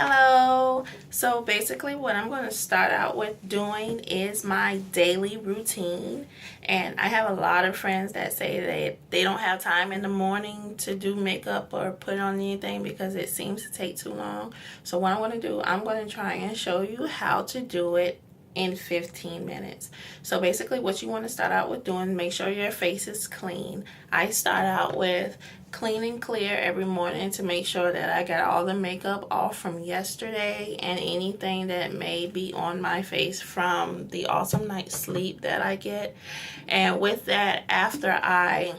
Hello. So basically what I'm going to start out with doing is my daily routine. And I have a lot of friends that say that they don't have time in the morning to do makeup or put on anything because it seems to take too long. So what I'm going to do, I'm going to try and show you how to do it in 15 minutes. So basically what you want to start out with doing, make sure your face is clean. I start out with clean and clear every morning to make sure that I got all the makeup off from yesterday and anything that may be on my face from the awesome night's sleep that I get. And with that, after I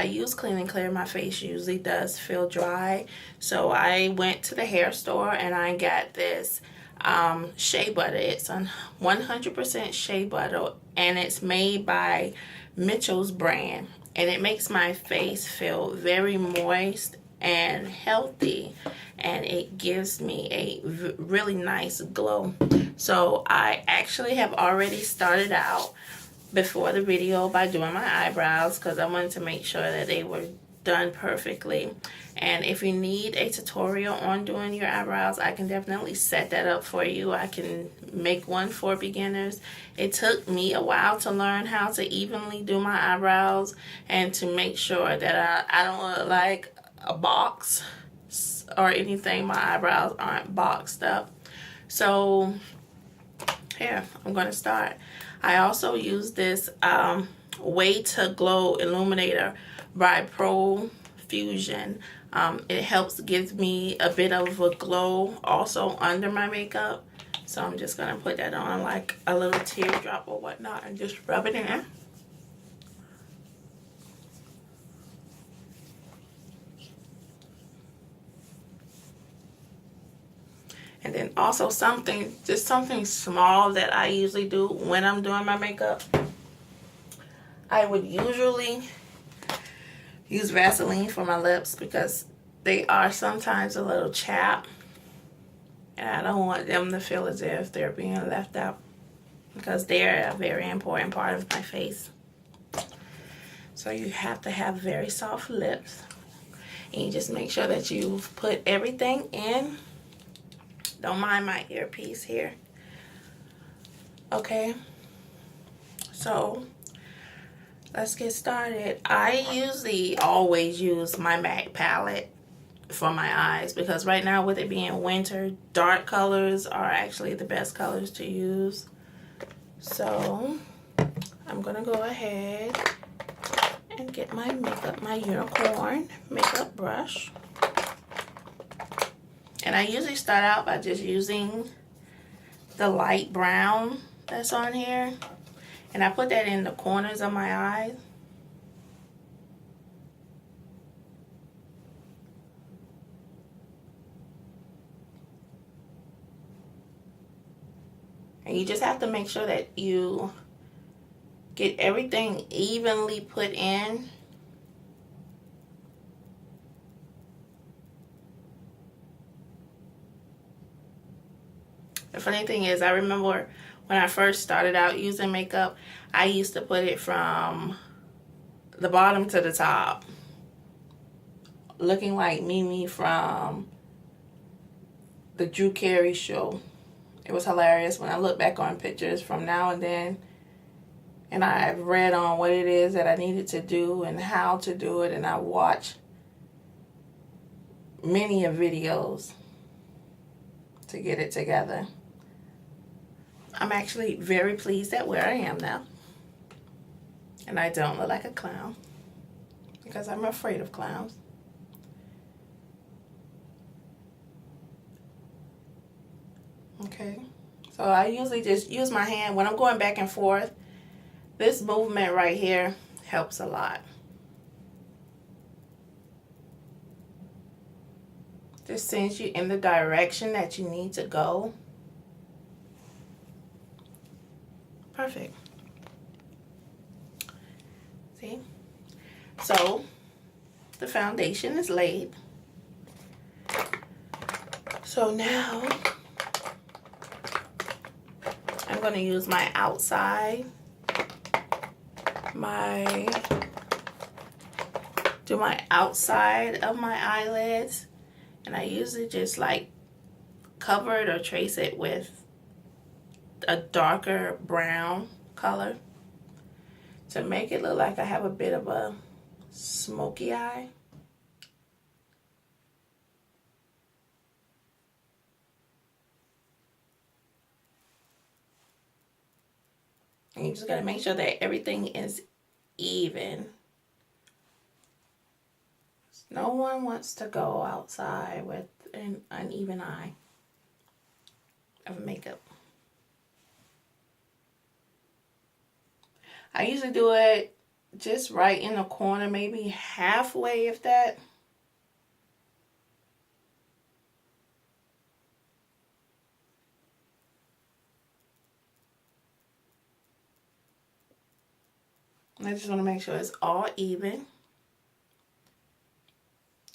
use clean and clear, my face usually does feel dry. So I went to the hair store and I got this shea butter. It's a 100% shea butter and it's made by Mitchell's brand, and it makes my face feel very moist and healthy, and it gives me a really nice glow. So I actually have already started out before the video by doing my eyebrows because I wanted to make sure that they were done perfectly. And if you need a tutorial on doing your eyebrows, I can definitely set that up for you. I can make one for beginners. It took me a while to learn how to evenly do my eyebrows and to make sure that I don't look like a box or anything. My eyebrows aren't boxed up. So here, I'm going to start. I also use this Way to Glow Illuminator by Pro Fusion. It helps give me a bit of a glow also under my makeup. So I'm just going to put that on like a little teardrop or whatnot and just rub it in. And then also just something small that I usually do when I'm doing my makeup. I would usually use Vaseline for my lips because they are sometimes a little chapped. And I don't want them to feel as if they're being left out because they're a very important part of my face. So you have to have very soft lips. And you just make sure that you've put everything in. Don't mind my earpiece here. Okay. So let's get started. I usually always use my MAC palette for my eyes because right now with it being winter, dark colors are actually the best colors to use. So I'm gonna go ahead and get my makeup, my unicorn makeup brush. And I usually start out by just using the light brown that's on here. And I put that in the corners of my eyes. And you just have to make sure that you get everything evenly put in. The funny thing is, I remember when I first started out using makeup, I used to put it from the bottom to the top, looking like Mimi from the Drew Carey show. It was hilarious when I look back on pictures from now and then, and I've read on what it is that I needed to do and how to do it, and I watched many of videos to get it together. I'm actually very pleased at where I am now. And I don't look like a clown because I'm afraid of clowns. Okay, so I usually just use my hand when I'm going back and forth. This movement right here helps a lot. Just sends you in the direction that you need to go. Perfect. See? So the foundation is laid. So now I'm going to use my outside, do my outside of my eyelids And I usually just like cover it or trace it with a darker brown color to make it look like I have a bit of a smoky eye. And you just gotta make sure that everything is even. No one wants to go outside with an uneven eye of makeup. I usually do it just right in the corner, maybe halfway if that. I just want to make sure it's all even.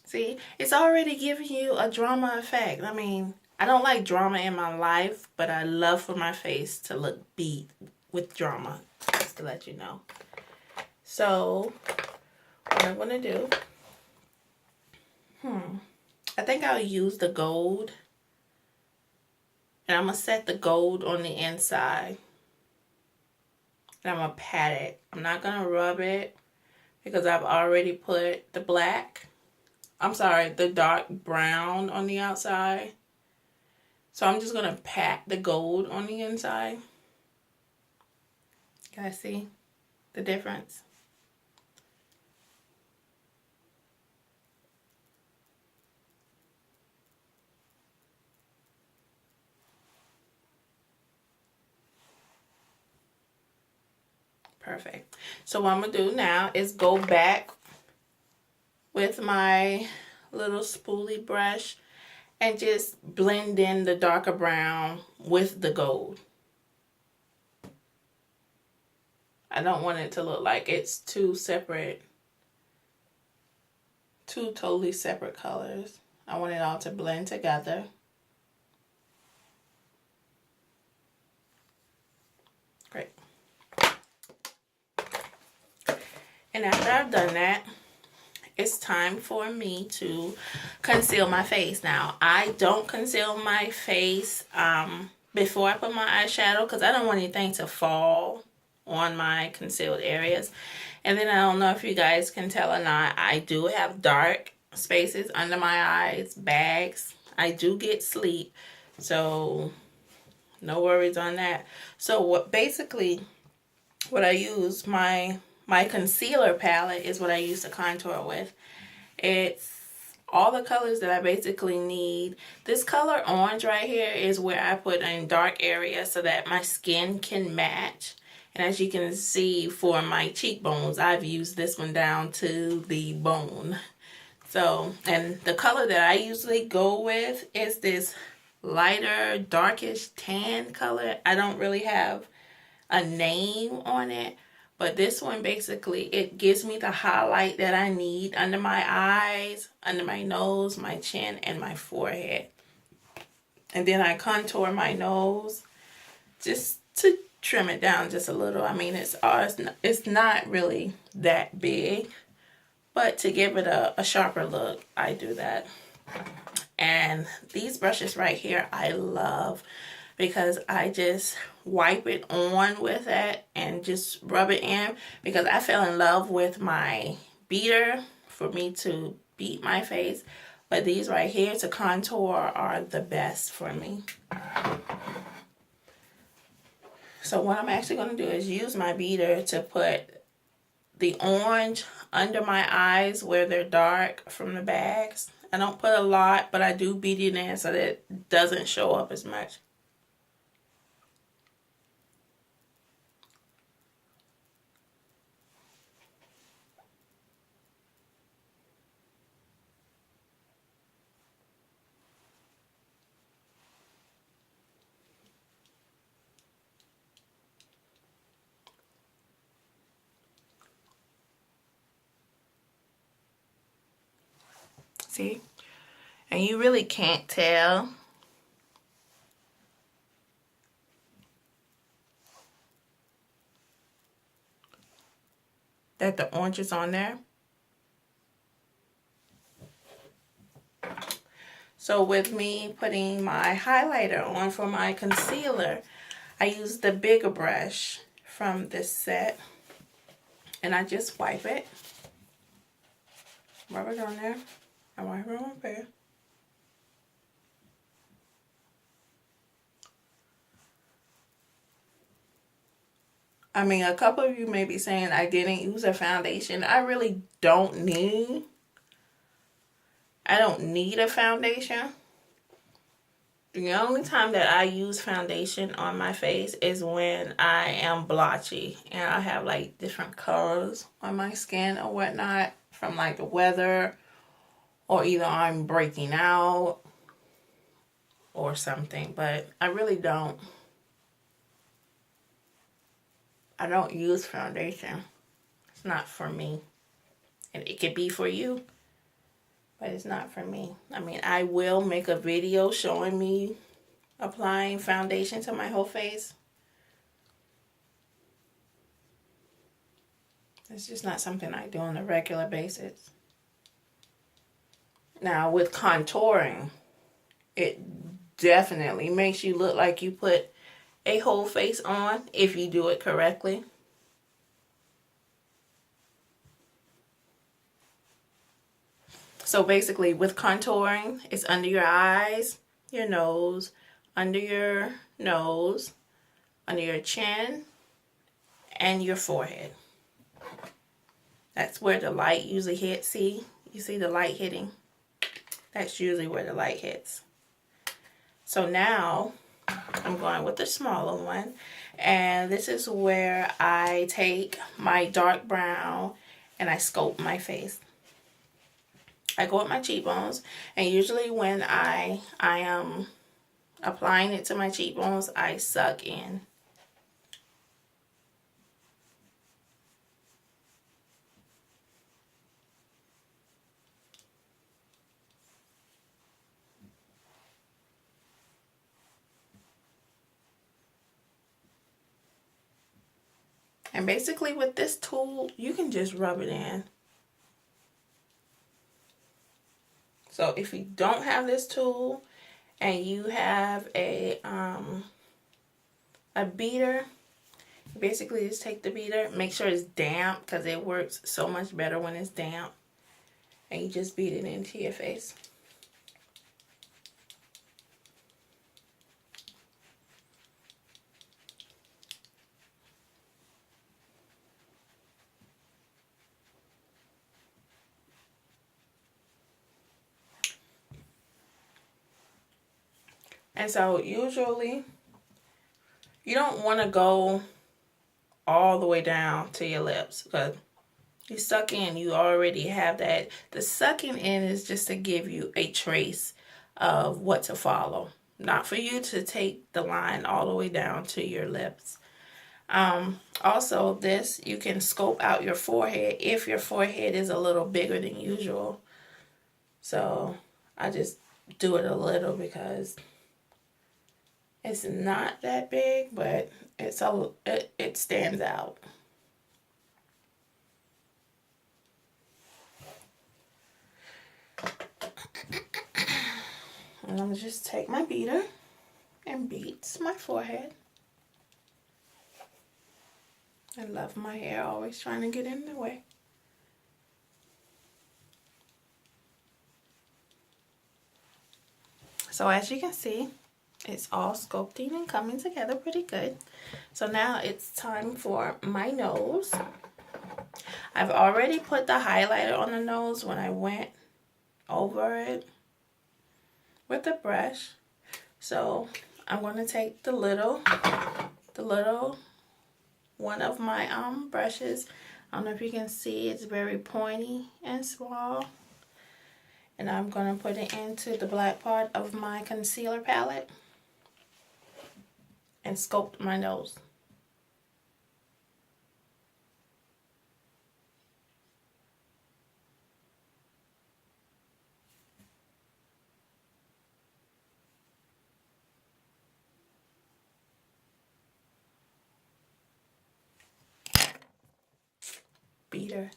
See, it's already giving you a drama effect. I mean, I don't like drama in my life, but I love for my face to look beat with drama, just to let you know. So, what I'm going to do, I think I'll use the gold. And I'm going to set the gold on the inside. And I'm going to pat it. I'm not going to rub it because I've already put the black. I'm sorry, the dark brown on the outside. So I'm just going to pat the gold on the inside. You guys see the difference? Perfect. So what I'm going to do now is go back with my little spoolie brush and just blend in the darker brown with the gold. I don't want it to look like it's two totally separate colors. I want it all to blend together. Great. And after I've done that, it's time for me to conceal my face. Now, I don't conceal my face before I put my eyeshadow because I don't want anything to fall on my concealed areas. And then I don't know if you guys can tell or not, I do have dark spaces under my eyes, bags. I do get sleep, so no worries on that. So what I use, my concealer palette is what I use to contour with. It's all the colors that I basically need. This color orange right here is where I put in dark areas so that my skin can match. And as you can see for my cheekbones, I've used this one down to the bone. So, and the color that I usually go with is this lighter, darkish tan color. I don't really have a name on it, but this one basically, it gives me the highlight that I need under my eyes, under my nose, my chin, and my forehead. And then I contour my nose just to trim it down just a little. I mean, it's not really that big, but to give it a sharper look, I do that. And these brushes right here, I love because I just wipe it on with it and just rub it in because I fell in love with my beater for me to beat my face. But these right here to contour are the best for me. So what I'm actually going to do is use my beater to put the orange under my eyes where they're dark from the bags. I don't put a lot, but I do beat it in so that it doesn't show up as much. See? And you really can't tell that the orange is on there. So with me putting my highlighter on for my concealer, I use the bigger brush from this set. And I just wipe it. Rub it on there. I wipe it on there. I mean, a couple of you may be saying I didn't use a foundation. I really don't need. I don't need a foundation. The only time that I use foundation on my face is when I am blotchy and I have like different colors on my skin or whatnot from like the weather, or either I'm breaking out or something. But I really don't. I don't use foundation. It's not for me. And it could be for you, but it's not for me. I mean, I will make a video showing me applying foundation to my whole face. It's just not something I do on a regular basis. Now, with contouring, it definitely makes you look like you put a whole face on if you do it correctly. So basically with contouring, it's under your eyes, your nose, under your nose, under your chin, and your forehead. That's where the light usually hits. See? You see the light hitting? That's usually where the light hits. So now I'm going with the smaller one, and this is where I take my dark brown and I sculpt my face. I go with my cheekbones, and usually when I am applying it to my cheekbones, I suck in. And basically with this tool, you can just rub it in. So if you don't have this tool and you have a beater, basically just take the beater, make sure it's damp because it works so much better when it's damp, and you just beat it into your face. And so usually you don't want to go all the way down to your lips because you suck in, you already have that. The sucking in is just to give you a trace of what to follow, not for you to take the line all the way down to your lips. Also, this, you can scope out your forehead if your forehead is a little bigger than usual. So I just do it a little because it's not that big, but it stands out. And I'm gonna just take my beater and beat my forehead. I love my hair always trying to get in the way. So as you can see, it's all sculpting and coming together pretty good. So now it's time for my nose. I've already put the highlighter on the nose when I went over it with the brush. So I'm going to take the little one of my brushes. I don't know if you can see, it's very pointy and small. And I'm going to put it into the black part of my concealer palette and sculpt my nose. Beater.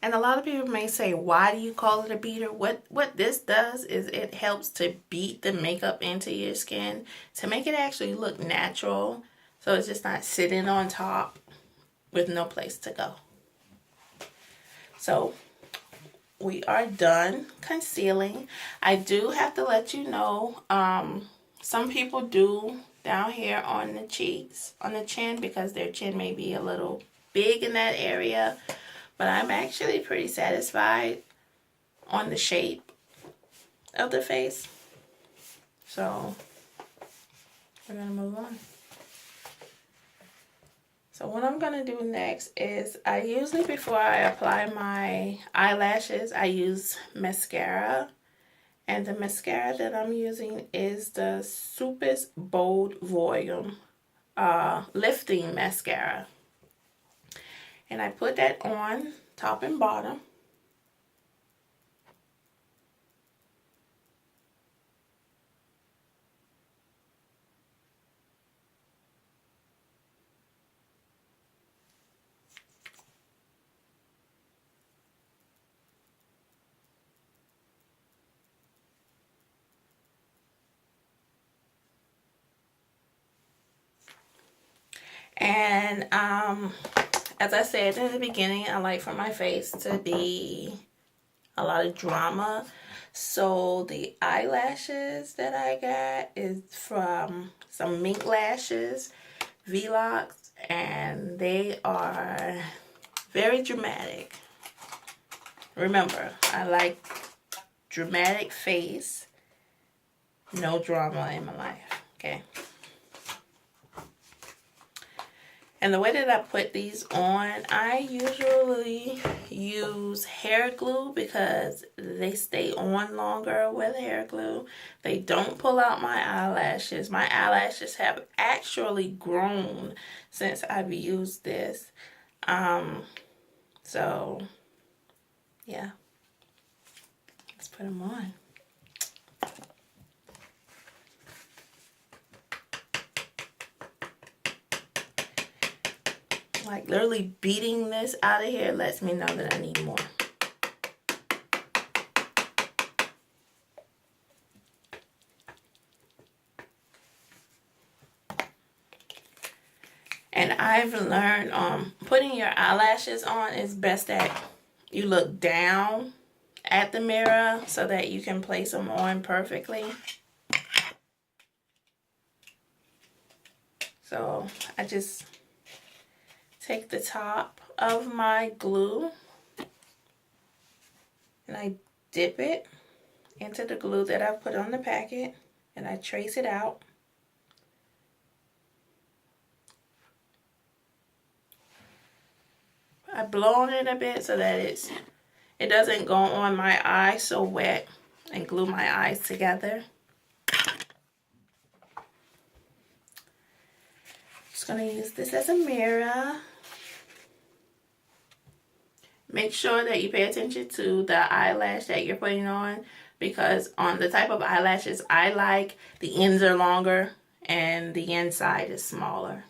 And a lot of people may say, why do you call it a beater? What this does is it helps to beat the makeup into your skin to make it actually look natural. So it's just not sitting on top with no place to go. So we are done concealing. I do have to let you know, some people do down here on the cheeks, on the chin, because their chin may be a little big in that area. But I'm actually pretty satisfied on the shape of the face. So we're going to move on. So what I'm going to do next is I usually, before I apply my eyelashes, I use mascara. And the mascara that I'm using is the Super Bold Volume Lifting Mascara. And I put that on top and bottom. And as I said in the beginning, I like for my face to be a lot of drama. So the eyelashes that I got is from some Mink Lashes V-Locks, and they are very dramatic. Remember, I like dramatic face, no drama in my life, okay? And the way that I put these on, I usually use hair glue because they stay on longer with hair glue. They don't pull out my eyelashes. My eyelashes have actually grown since I've used this. So, yeah. Let's put them on. Like literally beating this out of here lets me know that I need more. And I've learned putting your eyelashes on is best that you look down at the mirror so that you can place them on perfectly. So I just take the top of my glue and I dip it into the glue that I've put on the packet and I trace it out. I blow on it a bit so that it doesn't go on my eye so wet and glue my eyes together. Just gonna use this as a mirror. Make sure that you pay attention to the eyelash that you're putting on, because on the type of eyelashes I like, the ends are longer and the inside is smaller.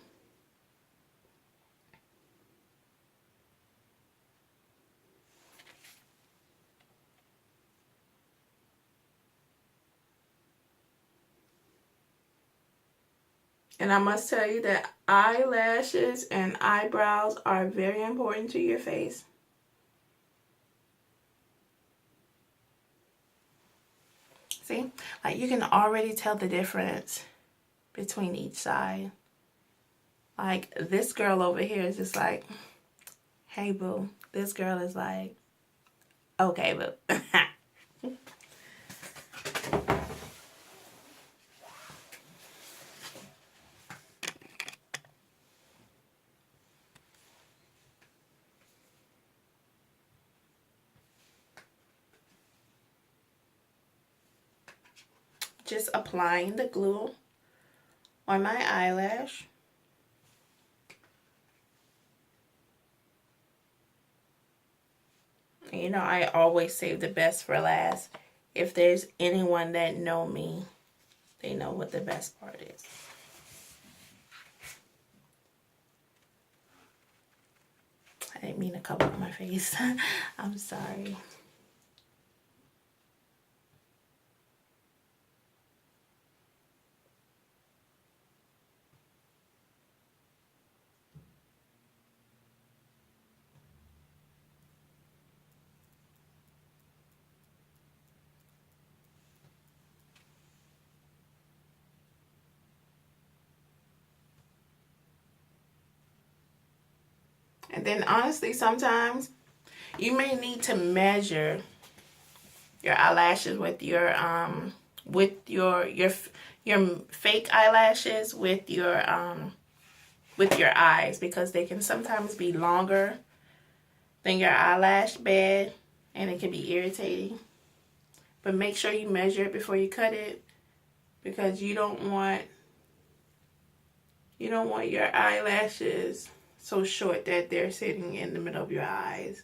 And I must tell you that eyelashes and eyebrows are very important to your face. See, like you can already tell the difference between each side. Like this girl over here is just like, hey boo. This girl is like, okay boo. Just applying the glue on my eyelash. You know, I always save the best for last. If there's anyone that know me, they know what the best part is. I didn't mean to cover up my face. I'm sorry. And then honestly, sometimes you may need to measure your eyelashes with your fake eyelashes with your eyes, because they can sometimes be longer than your eyelash bed and it can be irritating. But make sure you measure it before you cut it, because you don't want your eyelashes so short that they're sitting in the middle of your eyes.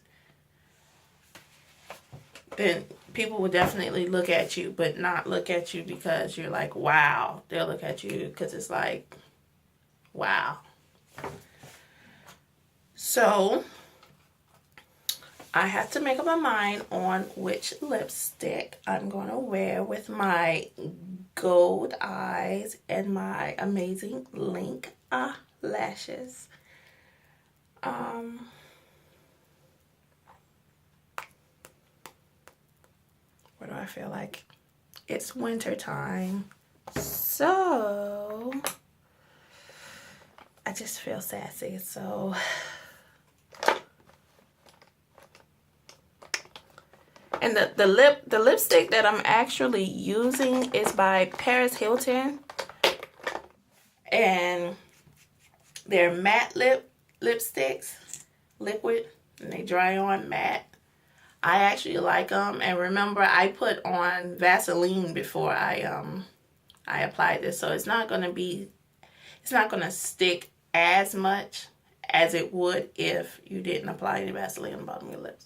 Then people will definitely look at you, but not look at you because you're like, wow. They'll look at you because it's like, wow. So I have to make up my mind on which lipstick I'm going to wear with my gold eyes and my amazing link lashes. What do I feel like? It's winter time, so I just feel sassy. So and the lipstick that I'm actually using is by Paris Hilton, and they're matte lipsticks, liquid, and they dry on matte. I actually like them, and remember I put on Vaseline before I applied this, so it's not gonna stick as much as it would if you didn't apply any Vaseline on the bottom of your lips.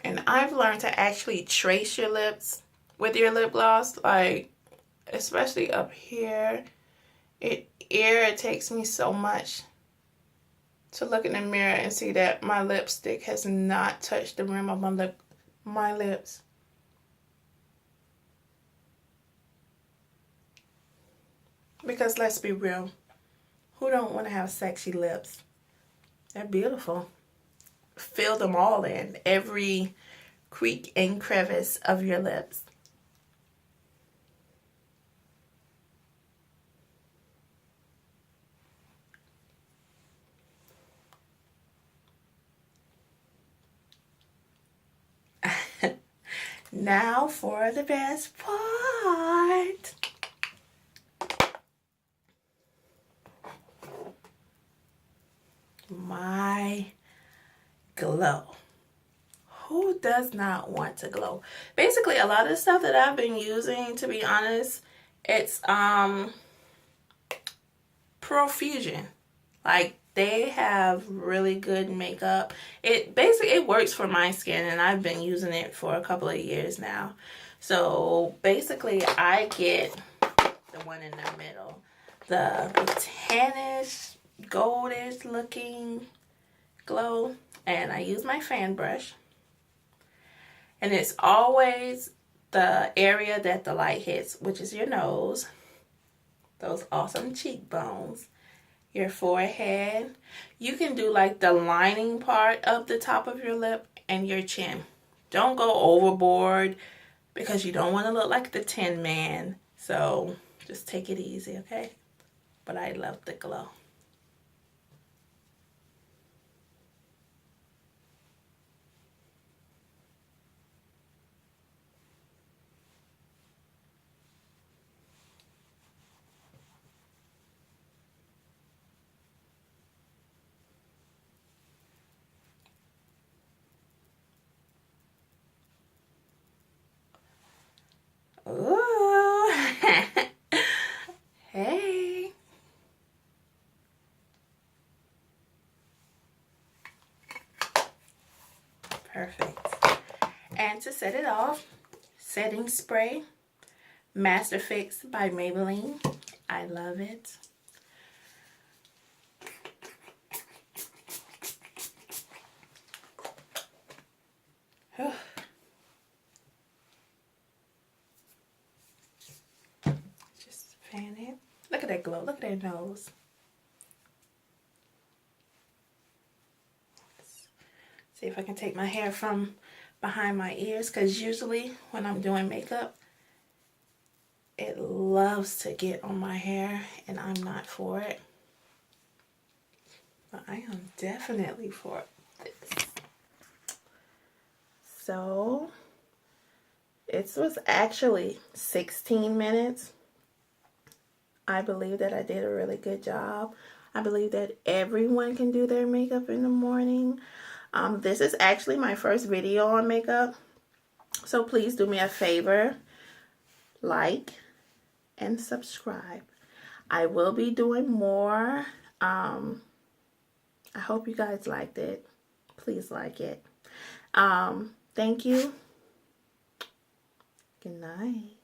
And I've learned to actually trace your lips with your lip gloss, like especially up here. It irritates me so much to look in the mirror and see that my lipstick has not touched the rim of my lips. Because let's be real, who don't want to have sexy lips? They're beautiful. Fill them all in, every creak and crevice of your lips. Now for the best part. My glow. Who does not want to glow? Basically, a lot of the stuff that I've been using, to be honest, it's Profusion. Like, they have really good makeup. It works for my skin, and I've been using it for a couple of years now. So basically, I get the one in the middle, the tannish, goldish looking glow, and I use my fan brush. And it's always the area that the light hits, which is your nose, those awesome cheekbones, your forehead. You can do like the lining part of the top of your lip and your chin. Don't go overboard because you don't want to look like the Tin Man. So just take it easy, okay? But I love the glow. Ooh. Hey. Perfect. And to set it off, setting spray, Master Fix by Maybelline. I love it. Just fan it. Look at that glow. Look at that nose. Let's see if I can take my hair from behind my ears, because usually when I'm doing makeup, it loves to get on my hair and I'm not for it. But I am definitely for this. So it was actually 16 minutes. I believe that I did a really good job. I believe that everyone can do their makeup in the morning. This is actually my first video on makeup. So please do me a favor. Like and subscribe. I will be doing more. I hope you guys liked it. Please like it. Thank you. Good night.